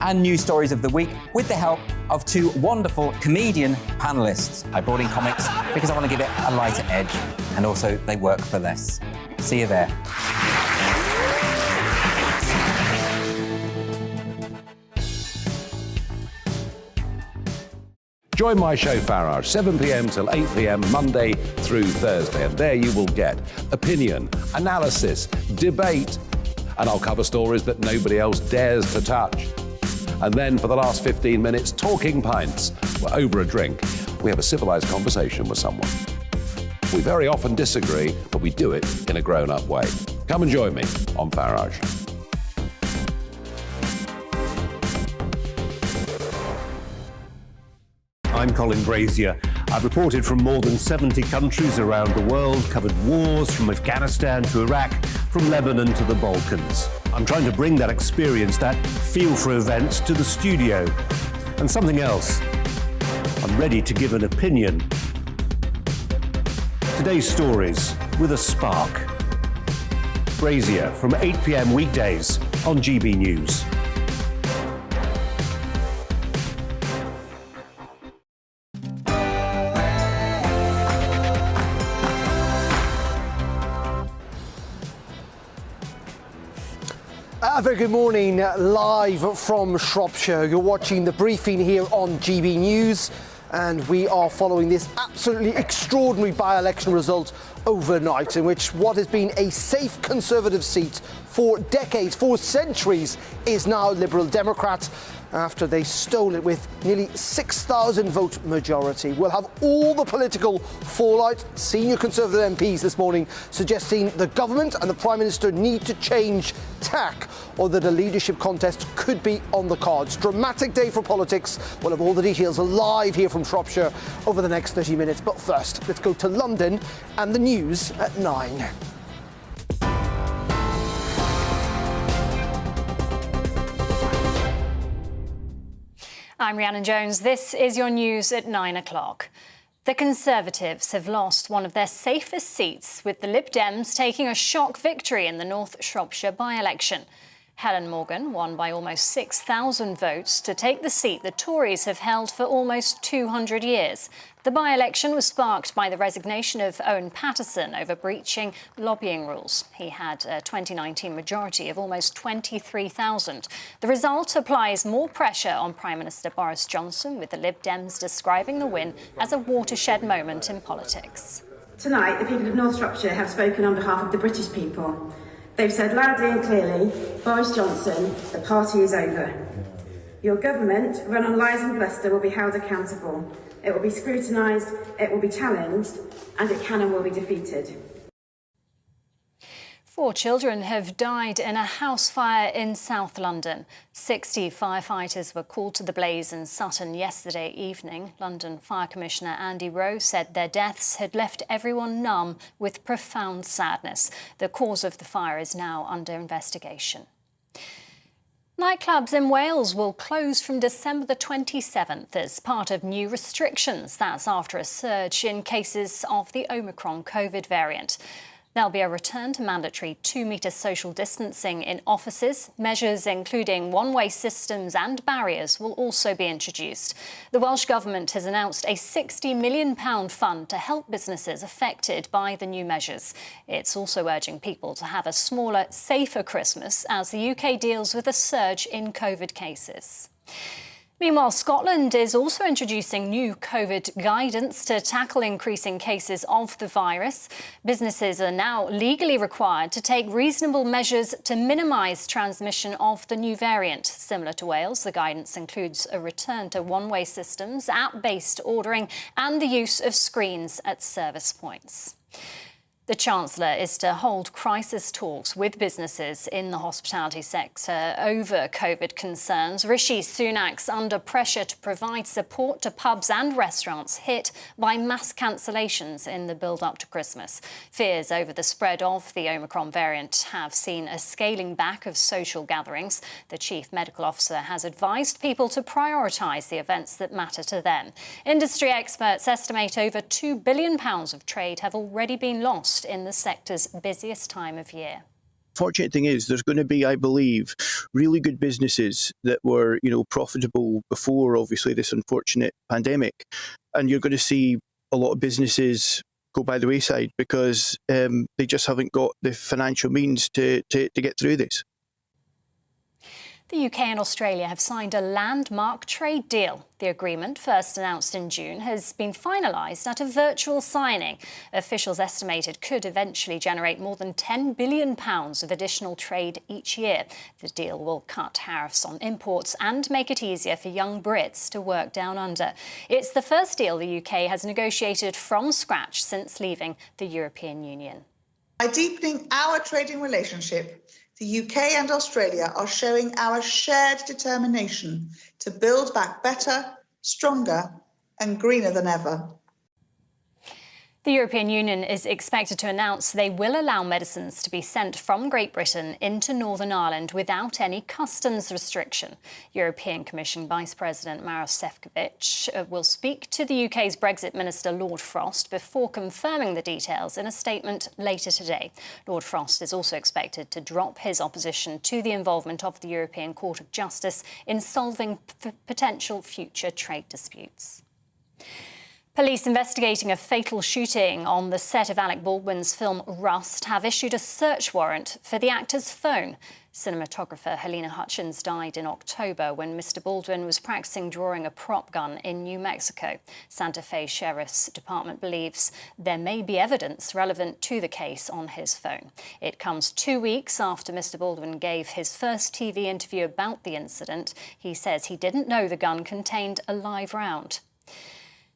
and news stories of the week with the help of two wonderful comedian panellists. I brought in comics because I want to give it a lighter edge, and also they work for less. See you there. Join my show Farage, 7 p.m. till 8 p.m. Monday through Thursday, and there you will get opinion, analysis, debate, and I'll cover stories that nobody else dares to touch. And then for the last 15 minutes, talking pints. We're over a drink. We have a civilised conversation with someone. We very often disagree, but we do it in a grown-up way. Come and join me on Farage. I'm Colin Brazier. I've reported from more than 70 countries around the world, covered wars from Afghanistan to Iraq, from Lebanon to the Balkans. I'm trying to bring that experience, that feel for events, to the studio. And something else. I'm ready to give an opinion. Today's stories with a spark. Brazier from 8 p.m. weekdays on GB News. A very good morning, live from Shropshire. You're watching the briefing here on GB News, and we are following this absolutely extraordinary by-election result overnight, in which what has been a safe Conservative seat for decades, for centuries, is now Liberal Democrat, after they stole it with nearly 6,000 vote majority. We'll have all the political fallout. Senior Conservative MPs this morning suggesting the government and the Prime Minister need to change tack, or that a leadership contest could be on the cards. Dramatic day for politics. We'll have all the details live here from Shropshire over the next 30 minutes. But first, let's go to London and the news at 9. I'm Rhiannon Jones. This is your news at 9 o'clock. The Conservatives have lost one of their safest seats, with the Lib Dems taking a shock victory in the North Shropshire by-election. Helen Morgan won by almost 6,000 votes to take the seat the Tories have held for almost 200 years. The by-election was sparked by the resignation of Owen Paterson over breaching lobbying rules. He had a 2019 majority of almost 23,000. The result applies more pressure on Prime Minister Boris Johnson, with the Lib Dems describing the win as a watershed moment in politics. Tonight, the people of North Shropshire have spoken on behalf of the British people. They've said loudly and clearly, Boris Johnson, the party is over. Your government, run on lies and bluster, will be held accountable. It will be scrutinised, it will be challenged, and it can and will be defeated. 4 children have died in a house fire in South London. 60 firefighters were called to the blaze in Sutton yesterday evening. London Fire Commissioner Andy Rowe said their deaths had left everyone numb with profound sadness. The cause of the fire is now under investigation. Nightclubs in Wales will close from December the 27th as part of new restrictions. That's after a surge in cases of the Omicron COVID variant. There'll be a return to mandatory 2-metre social distancing in offices. Measures including one-way systems and barriers will also be introduced. The Welsh Government has announced a £60 million fund to help businesses affected by the new measures. It's also urging people to have a smaller, safer Christmas as the UK deals with a surge in COVID cases. Meanwhile, Scotland is also introducing new COVID guidance to tackle increasing cases of the virus. Businesses are now legally required to take reasonable measures to minimise transmission of the new variant. Similar to Wales, the guidance includes a return to one-way systems, app-based ordering and the use of screens at service points. The Chancellor is to hold crisis talks with businesses in the hospitality sector over COVID concerns. Rishi Sunak's under pressure to provide support to pubs and restaurants hit by mass cancellations in the build-up to Christmas. Fears over the spread of the Omicron variant have seen a scaling back of social gatherings. The Chief Medical Officer has advised people to prioritise the events that matter to them. Industry experts estimate over £2 billion of trade have already been lost in the sector's busiest time of year. unfortunate thing is there's going to be, I believe, really good businesses that were, profitable before, obviously, this unfortunate pandemic. And you're going to see a lot of businesses go by the wayside because they just haven't got the financial means to get through this. The UK and Australia have signed a landmark trade deal. The agreement, first announced in June, has been finalised at a virtual signing. Officials estimate it could eventually generate more than £10 billion of additional trade each year. The deal will cut tariffs on imports and make it easier for young Brits to work down under. It's the first deal the UK has negotiated from scratch since leaving the European Union. By deepening our trading relationship, the UK and Australia are showing our shared determination to build back better, stronger and greener than ever. The European Union is expected to announce they will allow medicines to be sent from Great Britain into Northern Ireland without any customs restriction. European Commission Vice President Maros Sefcovic will speak to the UK's Brexit Minister Lord Frost before confirming the details in a statement later today. Lord Frost is also expected to drop his opposition to the involvement of the European Court of Justice in solving potential future trade disputes. Police investigating a fatal shooting on the set of Alec Baldwin's film Rust have issued a search warrant for the actor's phone. Cinematographer Helena Hutchins died in October when Mr. Baldwin was practicing drawing a prop gun in New Mexico. Santa Fe Sheriff's Department believes there may be evidence relevant to the case on his phone. It comes 2 weeks after Mr. Baldwin gave his first TV interview about the incident. He says he didn't know the gun contained a live round.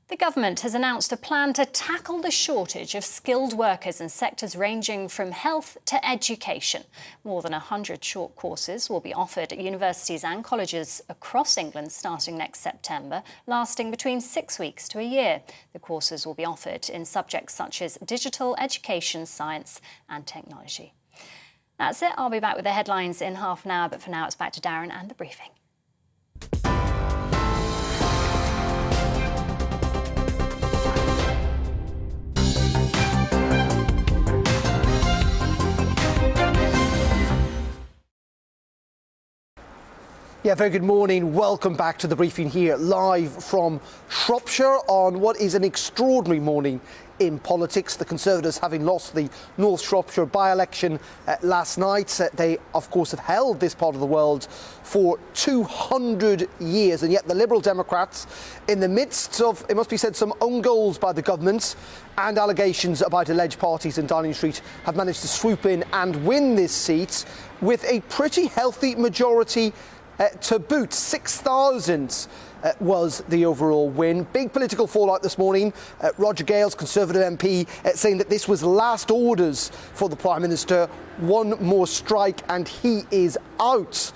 The government has announced a plan to tackle the shortage of skilled workers in sectors ranging from health to education. More than 100 short courses will be offered at universities and colleges across England starting next September, lasting between 6 weeks to a year. The courses will be offered in subjects such as digital education, science and technology. That's it. I'll be back with the headlines in half an hour, but for now it's back to Darren and the briefing. Yeah, very good morning. Welcome back to the briefing here, live from Shropshire on what is an extraordinary morning in politics. The Conservatives having lost the North Shropshire by-election last night. They, of course, have held this part of the world for 200 years. And yet the Liberal Democrats, in the midst of, it must be said, some own goals by the government and allegations about alleged parties in Downing Street, have managed to swoop in and win this seat with a pretty healthy majority to boot. 6,000 was the overall win. Big political fallout this morning. Roger Gales, Conservative MP, saying that this was last orders for the Prime Minister. One more strike and he is out.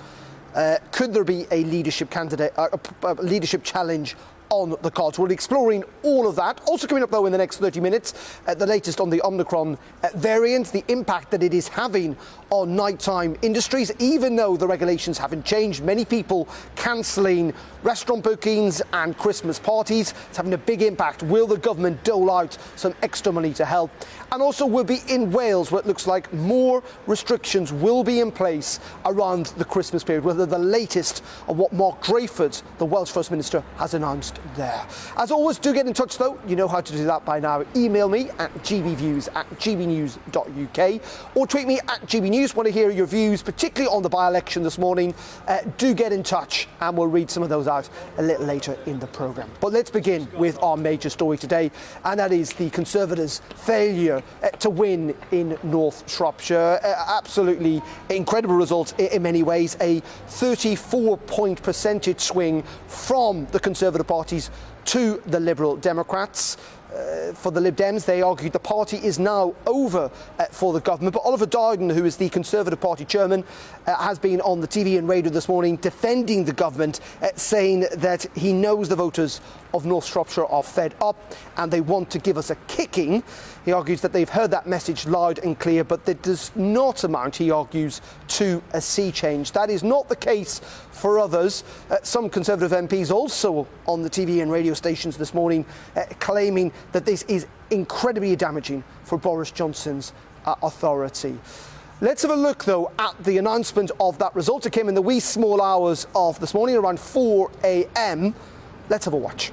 Could there be a leadership candidate, a leadership challenge on the cards? We'll be exploring all of that. Also coming up, though, in the next 30 minutes, the latest on the Omicron variant, the impact that it is having on nighttime industries. Even though the regulations haven't changed, many people cancelling restaurant bookings and Christmas parties. It's having a big impact. Will the government dole out some extra money to help? And also we'll be in Wales, where it looks like more restrictions will be in place around the Christmas period, whether the latest of what Mark Drayford, the Welsh First Minister, has announced there. As always, do get in touch, though. You know how to do that by now. Email me at gbviews@gbnews.uk or tweet me at gbnews. Want to hear your views, particularly on the by-election this morning. Do get in touch and we'll read some of those out a little later in the programme. But let's begin with our major story today, and that is the Conservatives' failure to win in North Shropshire. Absolutely incredible result in many ways. A 34-point percentage swing from the Conservative parties to the Liberal Democrats. For the Lib Dems, they argued the party is now over for the government. But Oliver Dowden, who is the Conservative Party chairman, has been on the TV and radio this morning defending the government, saying that he knows the voters of North Shropshire are fed up and they want to give us a kicking. He argues that they've heard that message loud and clear, but that does not amount, he argues, to a sea change. That is not the case for others. Some Conservative MPs also on the TV and radio stations this morning claiming that this is incredibly damaging for Boris Johnson's authority. Let's have a look, though, at the announcement of that result. It came in the wee small hours of this morning, around 4 a.m. Let's have a watch.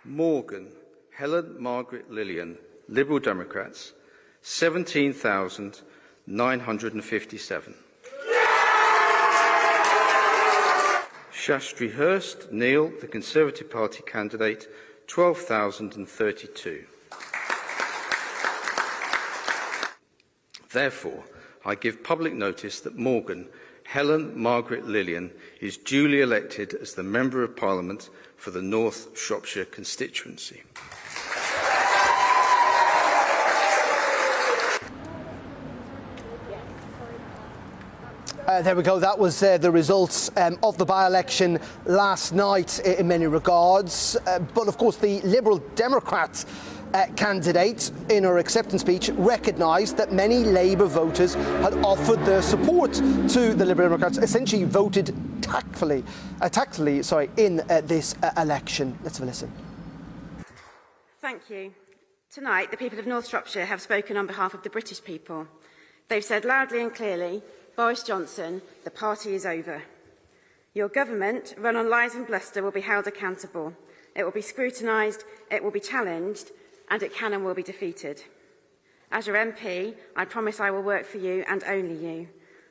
Morgan, Helen Margaret Lillian, Liberal Democrats, 17,957. Shastri Hurst Neil, the Conservative Party candidate, 12,032. Therefore, I give public notice that Morgan, Helen Margaret Lillian, is duly elected as the Member of Parliament for the North Shropshire constituency. There we go. That was the results of the by-election last night in many regards. But of course, the Liberal Democrat candidate, in her acceptance speech, recognised that many Labour voters had offered their support to the Liberal Democrats, essentially voted tactfully in this election. Let's have a listen. Thank you. Tonight, the people of North Shropshire have spoken on behalf of the British people. They've said loudly and clearly, Boris Johnson, the party is over. Your government, run on lies and bluster, will be held accountable. It will be scrutinised, it will be challenged, and it can and will be defeated. As your MP, I promise I will work for you and only you.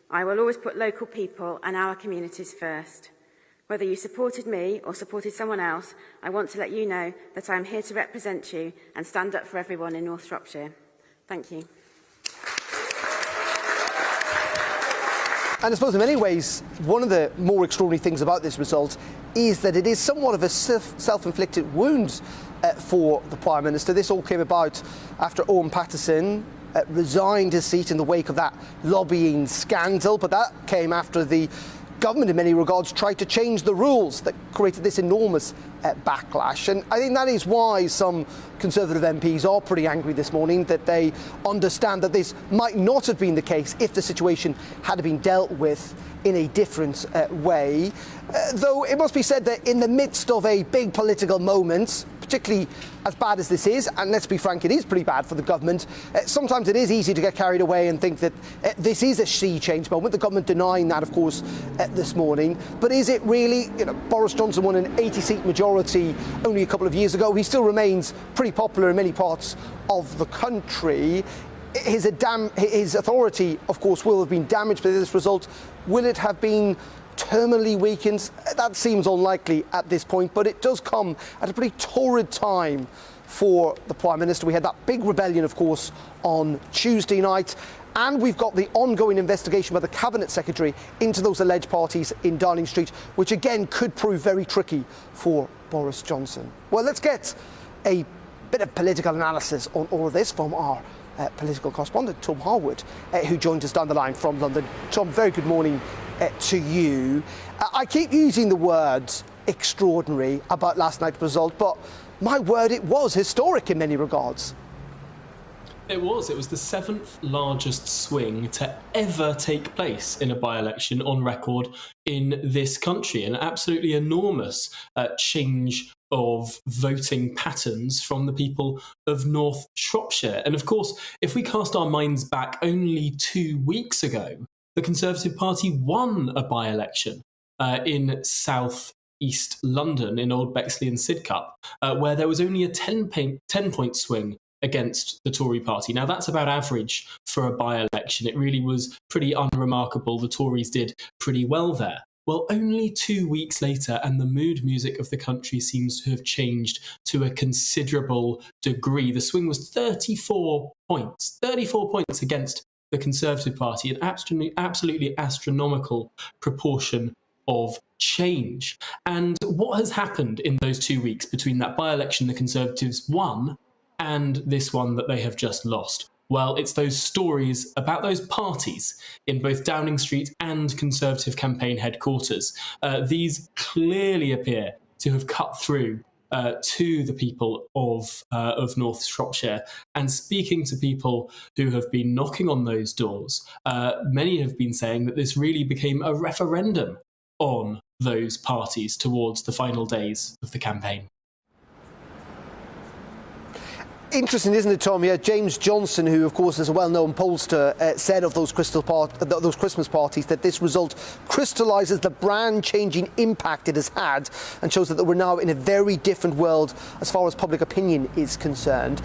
I will always put local people and our communities first. Whether you supported me or supported someone else, I want to let you know that I am here to represent you and stand up for everyone in North Shropshire. Thank you. And I suppose in many ways, one of the more extraordinary things about this result is that it is somewhat of a self-inflicted wound for the Prime Minister. This all came about after Owen Paterson resigned his seat in the wake of that lobbying scandal, but that came after the government in many regards tried to change the rules that created this enormous backlash. And I think that is why some Conservative MPs are pretty angry this morning, that they understand that this might not have been the case if the situation had been dealt with in a different way. Though it must be said that in the midst of a big political moment, particularly as bad as this is, and let's be frank, it is pretty bad for the government, sometimes it is easy to get carried away and think that this is a sea change moment. The government denying that, of course, this morning. But is it really? Boris Johnson won an 80-seat majority only a couple of years ago. He still remains pretty popular in many parts of the country. His authority, of course, will have been damaged by this result. Will it have been terminally weakened? That seems unlikely at this point, but it does come at a pretty torrid time for the Prime Minister. We had that big rebellion, of course, on Tuesday night, and we've got the ongoing investigation by the Cabinet Secretary into those alleged parties in Downing Street, which again could prove very tricky for Boris Johnson. Well, let's get a bit of political analysis on all of this from our political correspondent, Tom Harwood, who joined us down the line from London. Tom, very good morning to you. I keep using the word extraordinary about last night's result, but my word, it was historic in many regards. It was the seventh largest swing to ever take place in a by-election on record in this country, an absolutely enormous change of voting patterns from the people of North Shropshire. And of course, if we cast our minds back only 2 weeks ago, the Conservative Party won a by-election in South East London, in Old Bexley and Sidcup, where there was only a 10-point swing against the Tory party. Now, that's about average for a by-election. It really was pretty unremarkable. The Tories did pretty well there. Well, only 2 weeks later, and the mood music of the country seems to have changed to a considerable degree. The swing was 34 points against the Conservative Party, an absolutely astronomical proportion of change. And what has happened in those 2 weeks between that by-election the Conservatives won and this one that they have just lost? Well, it's those stories about those parties in both Downing Street and Conservative campaign headquarters. These clearly appear to have cut through to the people of North Shropshire. And speaking to people who have been knocking on those doors, many have been saying that this really became a referendum on those parties towards the final days of the campaign. Interesting, isn't it, Tom? Yeah, James Johnson, who of course is a well-known pollster, said of those Christmas parties that this result crystallises the brand-changing impact it has had and shows that we're now in a very different world as far as public opinion is concerned.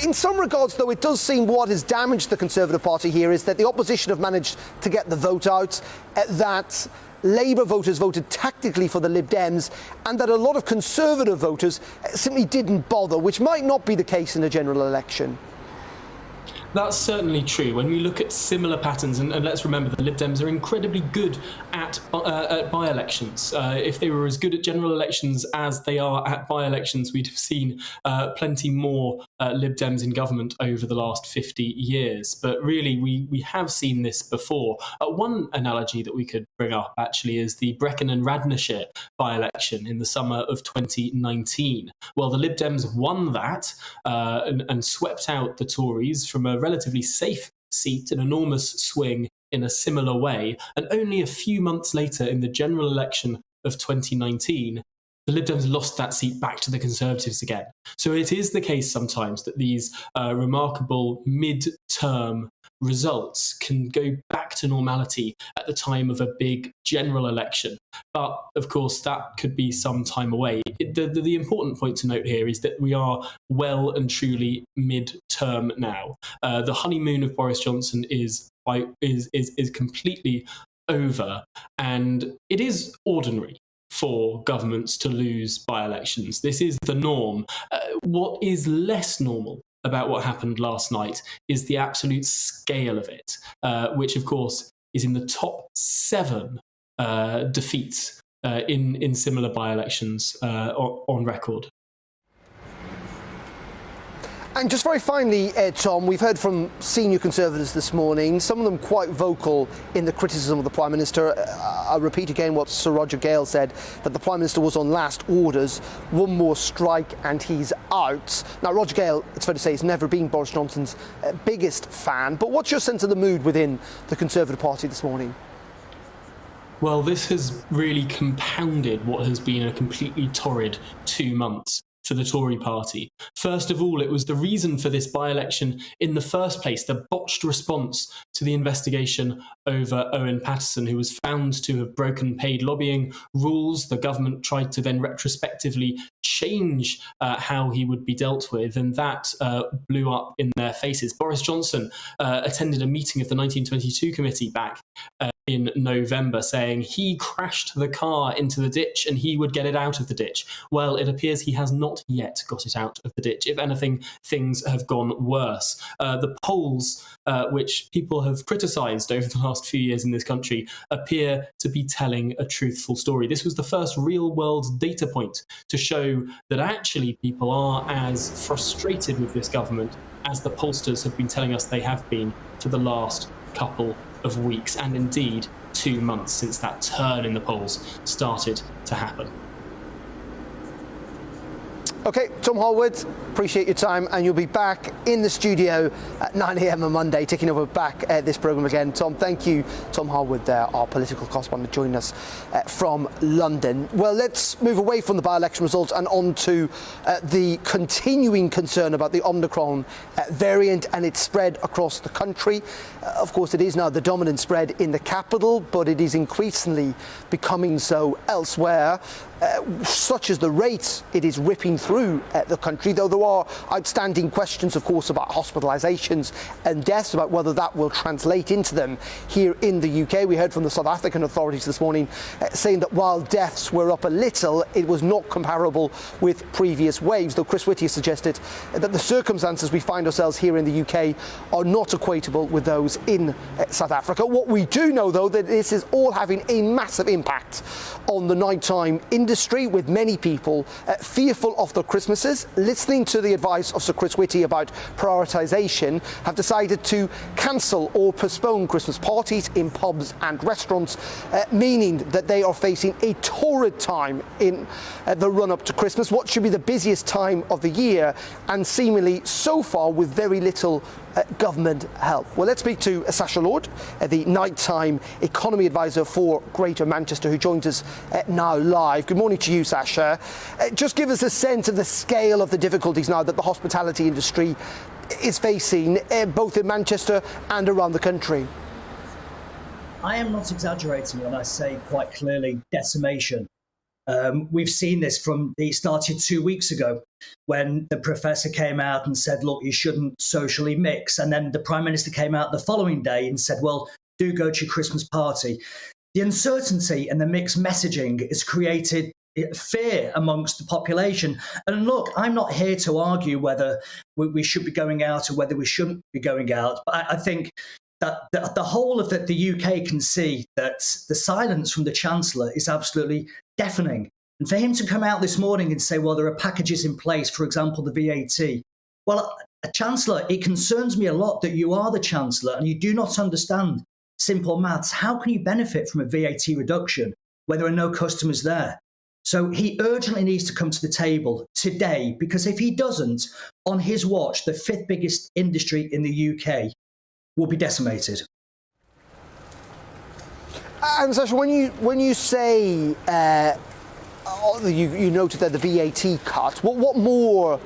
In some regards, though, it does seem what has damaged the Conservative Party here is that the opposition have managed to get the vote out, that Labour voters voted tactically for the Lib Dems, and that a lot of Conservative voters simply didn't bother, which might not be the case in a general election. That's certainly true. When we look at similar patterns, and let's remember the Lib Dems are incredibly good at by-elections. If they were as good at general elections as they are at by-elections, we'd have seen plenty more Lib Dems in government over the last 50 years. But really, we have seen this before. One analogy that we could bring up, actually, is the Brecon and Radnorshire by-election in the summer of 2019. Well, the Lib Dems won that and swept out the Tories from a relatively safe seat, an enormous swing in a similar way. And only a few months later, in the general election of 2019, the Lib Dems lost that seat back to the Conservatives again. So it is the case sometimes that these remarkable mid-term results can go back to normality at the time of a big general election. But of course, that could be some time away. The important point to note here is that we are well and truly mid-term now. The honeymoon of Boris Johnson is completely over, and it is ordinary for governments to lose by-elections. This is the norm. What is less normal about what happened last night is the absolute scale of it, which of course is in the top 7 defeats in similar by-elections on record. And just very finally, Tom, we've heard from senior Conservatives this morning, some of them quite vocal in the criticism of the Prime Minister. I'll repeat again what Sir Roger Gale said, that the Prime Minister was on last orders, one more strike and he's out. Now, Roger Gale, it's fair to say, has never been Boris Johnson's biggest fan, but what's your sense of the mood within the Conservative Party this morning? Well, this has really compounded what has been a completely torrid 2 months for the Tory party. First of all, it was the reason for this by-election in the first place, the botched response to the investigation over Owen Paterson, who was found to have broken paid lobbying rules. The government tried to then retrospectively change how he would be dealt with, and that blew up in their faces. Boris Johnson attended a meeting of the 1922 committee back in November, saying he crashed the car into the ditch and he would get it out of the ditch. Well, it appears he has not yet got it out of the ditch. If anything, things have gone worse. The polls, which people have criticised over the last few years in this country, appear to be telling a truthful story. This was the first real-world data point to show that actually people are as frustrated with this government as the pollsters have been telling us they have been for the last couple of weeks, and indeed 2 months since that turn in the polls started to happen. OK, Tom Harwood, appreciate your time, and you'll be back in the studio at 9 a.m. on Monday, taking over back this programme again. Tom, thank you. Tom Harwood there, our political correspondent, joining us from London. Well, let's move away from the by-election results and on to the continuing concern about the Omicron variant and its spread across the country. Of course, it is now the dominant spread in the capital, but it is increasingly becoming so elsewhere. Such as the rate it is ripping through the country, though there are outstanding questions, of course, about hospitalisations and deaths, about whether that will translate into them here in the UK. We heard from the South African authorities this morning saying that while deaths were up a little, it was not comparable with previous waves, though Chris Whitty has suggested that the circumstances we find ourselves here in the UK are not equatable with those in South Africa. What we do know, though, that this is all having a massive impact on the nighttime industry, with many people fearful of their Christmases, listening to the advice of Sir Chris Whitty about prioritisation, have decided to cancel or postpone Christmas parties in pubs and restaurants, meaning that they are facing a torrid time in the run-up to Christmas, what should be the busiest time of the year, and seemingly so far with very little government help? Well, let's speak to Sasha Lord, the nighttime economy advisor for Greater Manchester, who joins us now live. Good morning to you, Sasha. Just give us a sense of the scale of the difficulties now that the hospitality industry is facing, both in Manchester and around the country. I am not exaggerating when I say quite clearly decimation. We've seen this from it started 2 weeks ago when the professor came out and said, look, you shouldn't socially mix. And then the Prime Minister came out the following day and said, well, do go to your Christmas party. The uncertainty and the mixed messaging has created fear amongst the population. And look, I'm not here to argue whether we should be going out or whether we shouldn't be going out. But I think that the whole of the UK can see that the silence from the Chancellor is absolutely deafening. And for him to come out this morning and say, well, there are packages in place, for example, the VAT. Well, Chancellor, it concerns me a lot that you are the Chancellor and you do not understand simple maths. How can you benefit from a VAT reduction where there are no customers there? So he urgently needs to come to the table today, because if he doesn't, on his watch, the fifth biggest industry in the UK will be decimated. And Sasha, when you say you noted there the VAT cut, what more?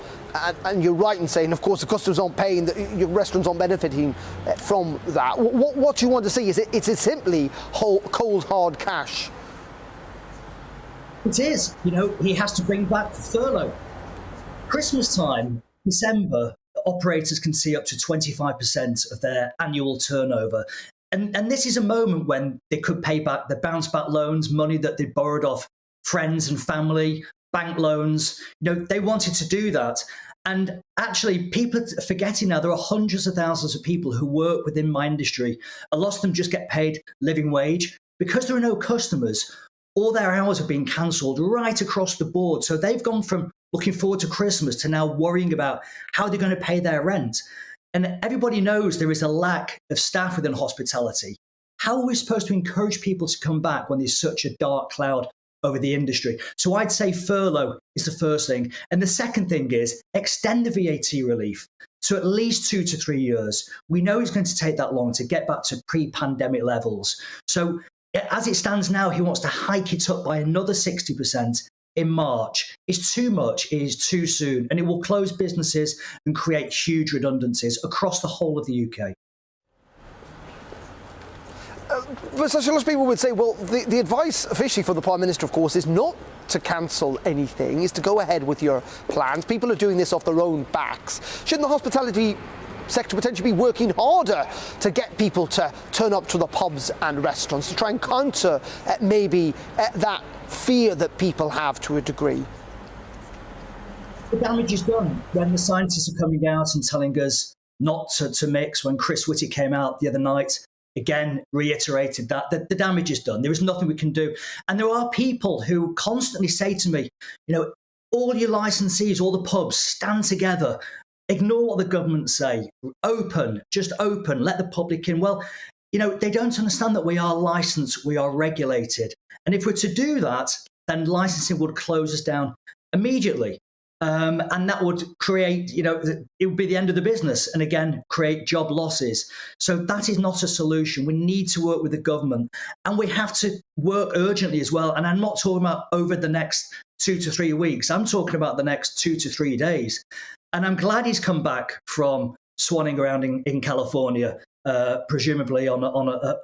And you're right in saying, of course, the customers aren't paying, your restaurants aren't benefiting from that. What do you want to see? Is it simply cold hard cash? It is. You know, he has to bring back the furlough. Christmas time, December, operators can see up to 25% of their annual turnover. And this is a moment when they could pay back the bounce back loans, money that they borrowed off friends and family, bank loans. You know, they wanted to do that. And actually, people are forgetting now there are hundreds of thousands of people who work within my industry. A lot of them just get paid living wage. Because there are no customers, all their hours are being cancelled right across the board. So they've gone from looking forward to Christmas to now worrying about how they're going to pay their rent. And everybody knows there is a lack of staff within hospitality. How are we supposed to encourage people to come back when there's such a dark cloud over the industry? So I'd say furlough is the first thing. And the second thing is extend the VAT relief to at least 2 to 3 years. We know it's going to take that long to get back to pre-pandemic levels. So as it stands now, he wants to hike it up by another 60% in March. It's too much, it is too soon, and it will close businesses and create huge redundancies across the whole of the UK. But such a lot of people would say, well, the advice officially from the Prime Minister, of course, is not to cancel anything, is to go ahead with your plans. People are doing this off their own backs. Shouldn't the hospitality sector potentially be working harder to get people to turn up to the pubs and restaurants, to try and counter maybe that fear that people have to a degree? The damage is done when the scientists are coming out and telling us not to mix. When Chris Whitty came out the other night, again reiterated that the damage is done. There is nothing we can do. And there are people who constantly say to me, you know, all your licensees, all the pubs, stand together. Ignore what the government say. Open, just open, let the public in. Well, you know, they don't understand that we are licensed, we are regulated. And if we're to do that, then licensing would close us down immediately. And that would create, you know, it would be the end of the business and again, create job losses. So that is not a solution. We need to work with the government and we have to work urgently as well. And I'm not talking about over the next 2 to 3 weeks. I'm talking about the next 2 to 3 days. And I'm glad he's come back from swanning around in California, presumably on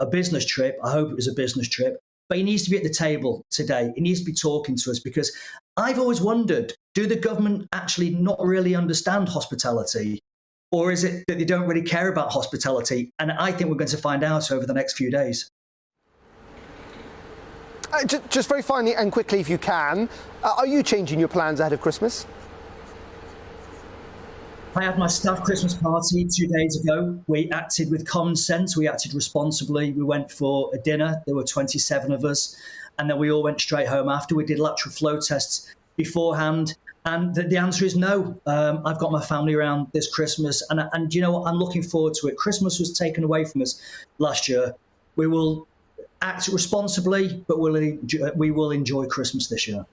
a business trip. I hope it was a business trip. But he needs to be at the table today. He needs to be talking to us because I've always wondered, do the government actually not really understand hospitality? Or is it that they don't really care about hospitality? And I think we're going to find out over the next few days. Just very finally and quickly, if you can, are you changing your plans ahead of Christmas? I had my staff Christmas party 2 days ago. We acted with common sense. We acted responsibly. We went for a dinner. There were 27 of us. And then we all went straight home after. We did lateral flow tests beforehand. And the answer is no. I've got my family around this Christmas. And you know what? I'm looking forward to it. Christmas was taken away from us last year. We will act responsibly, but we will enjoy Christmas this year.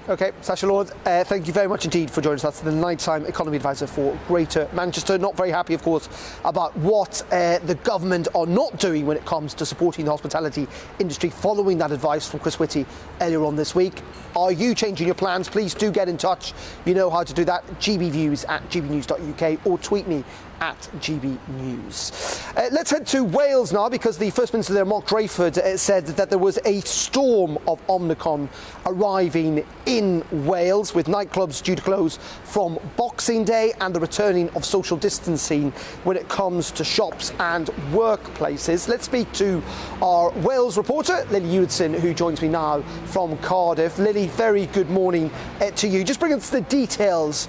OK, Sacha Lord, thank you very much indeed for joining us. That's the nighttime economy advisor for Greater Manchester. Not very happy, of course, about what the government are not doing when it comes to supporting the hospitality industry following that advice from Chris Whitty earlier on this week. Are you changing your plans? Please do get in touch. You know how to do that. gbviews@gbnews.uk or tweet me at GBNews. Let's head to Wales now, because the First Minister there, Mark Drakeford, said that there was a storm of Omicron arriving in Wales, with nightclubs due to close from Boxing Day and the returning of social distancing when it comes to shops and workplaces. Let's speak to our Wales reporter, Lynne Yudson, who joins me now from Cardiff. Lily, very good morning to you. Just bring us the details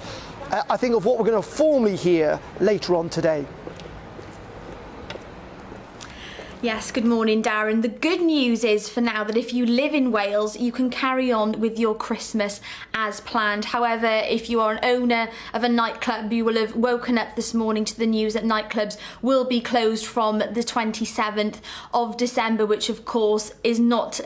I think of what we're going to formally hear later on today. Yes, good morning, Darren. The good news is for now that if you live in Wales, you can carry on with your Christmas as planned. However, if you are an owner of a nightclub, you will have woken up this morning to the news that nightclubs will be closed from the 27th of December, which of course is not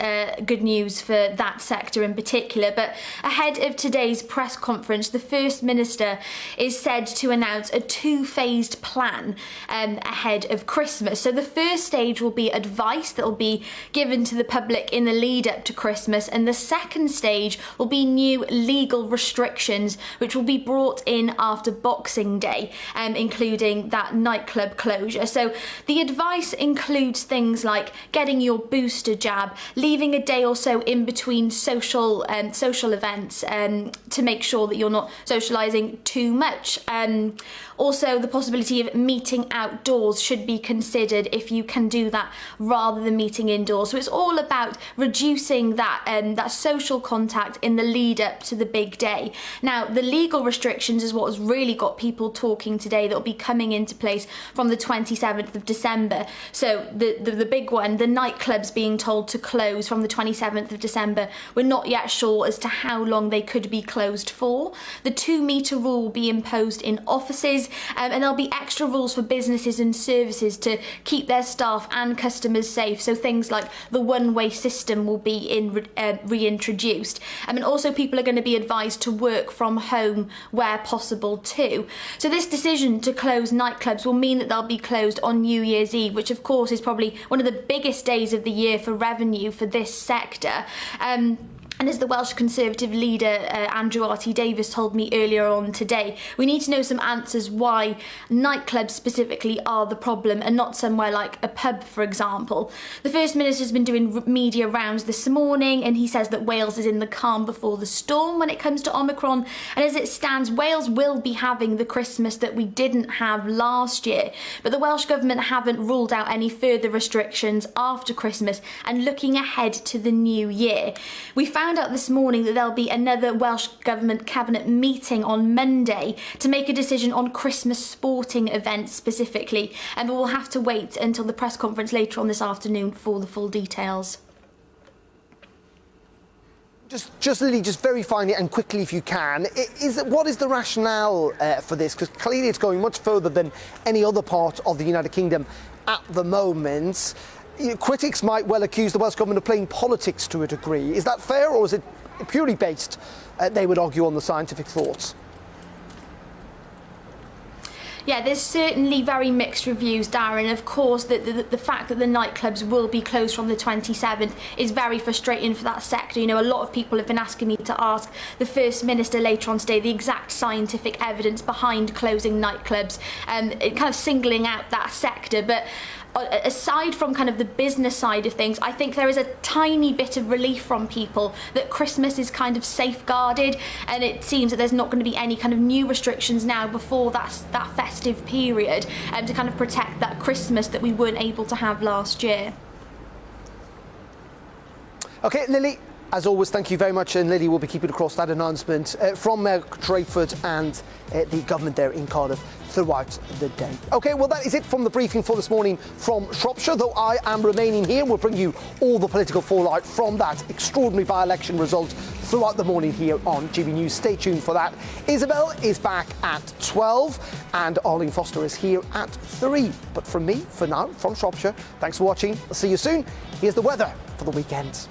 good news for that sector in particular. But ahead of today's press conference, the First Minister is said to announce a two-phased plan ahead of Christmas. So the first stage will be advice that will be given to the public in the lead up to Christmas, and the second stage will be new legal restrictions which will be brought in after Boxing Day, including that nightclub closure. So the advice includes things like getting your booster jab, leaving a day or so in between social events to make sure that you're not socialising too much. Also, the possibility of meeting outdoors should be considered if you can do that rather than meeting indoors. So it's all about reducing that social contact in the lead up to the big day. Now, the legal restrictions is what has really got people talking today, that will be coming into place from the 27th of December. So the big one, the nightclubs being told to close from the 27th of December. We're not yet sure as to how long they could be closed for. The 2-metre rule will be imposed in offices, and there'll be extra rules for businesses and services to keep their staff and customers safe. So things like the one-way system will be reintroduced. And also people are going to be advised to work from home where possible too. So this decision to close nightclubs will mean that they'll be closed on New Year's Eve, which of course is probably one of the biggest days of the year for revenue for this sector. And as the Welsh Conservative leader, Andrew R.T. Davies, told me earlier on today, we need to know some answers why nightclubs specifically are the problem and not somewhere like a pub, for example. The First Minister has been doing media rounds this morning, and he says that Wales is in the calm before the storm when it comes to Omicron. And as it stands, Wales will be having the Christmas that we didn't have last year. But the Welsh Government haven't ruled out any further restrictions after Christmas and looking ahead to the new year. We found out this morning that there'll be another Welsh Government Cabinet meeting on Monday to make a decision on Christmas sporting events specifically, and we'll have to wait until the press conference later on this afternoon for the full details. Just Lily, just very finally and quickly if you can, what is the rationale for this? Because clearly it's going much further than any other part of the United Kingdom at the moment. Critics might well accuse the Welsh Government of playing politics to a degree. Is that fair, or is it purely based, they would argue, on the scientific thoughts? Yeah, there's certainly very mixed reviews, Darren. Of course, the fact that the nightclubs will be closed from the 27th is very frustrating for that sector. You know, a lot of people have been asking me to ask the First Minister later on today the exact scientific evidence behind closing nightclubs, kind of singling out that sector. But aside from kind of the business side of things, I think there is a tiny bit of relief from people that Christmas is kind of safeguarded, and it seems that there's not going to be any kind of new restrictions now before that festive period, to kind of protect that Christmas that we weren't able to have last year. OK, Lily, as always, thank you very much, and Lily will be keeping across that announcement from Drakeford and the government there in Cardiff throughout the day. OK, well, that is it from the briefing for this morning from Shropshire. Though I am remaining here, we'll bring you all the political fallout from that extraordinary by-election result throughout the morning here on GB News. Stay tuned for that. Isabel is back at 12 and Arlene Foster is here at 3. But from me, for now, from Shropshire, thanks for watching. I'll see you soon. Here's the weather for the weekend.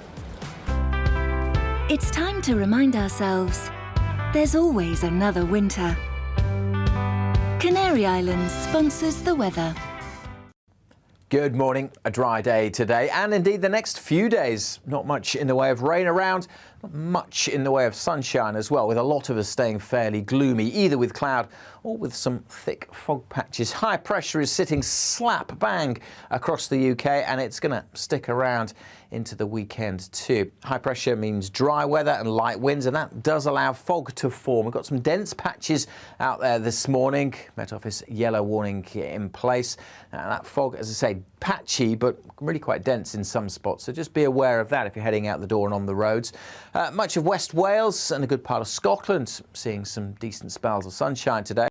It's time to remind ourselves there's always another winter. Canary Islands sponsors the weather. Good morning. A dry day today, and indeed the next few days. Not much in the way of rain around, not much in the way of sunshine as well, with a lot of us staying fairly gloomy, either with cloud or with some thick fog patches. High pressure is sitting slap bang across the UK, and it's going to stick around into the weekend too. High pressure means dry weather and light winds, and that does allow fog to form. We've got some dense patches out there this morning. Met Office yellow warning in place. That fog, as I say, patchy but really quite dense in some spots, so just be aware of that if you're heading out the door and on the roads. Much of West Wales and a good part of Scotland seeing some decent spells of sunshine today.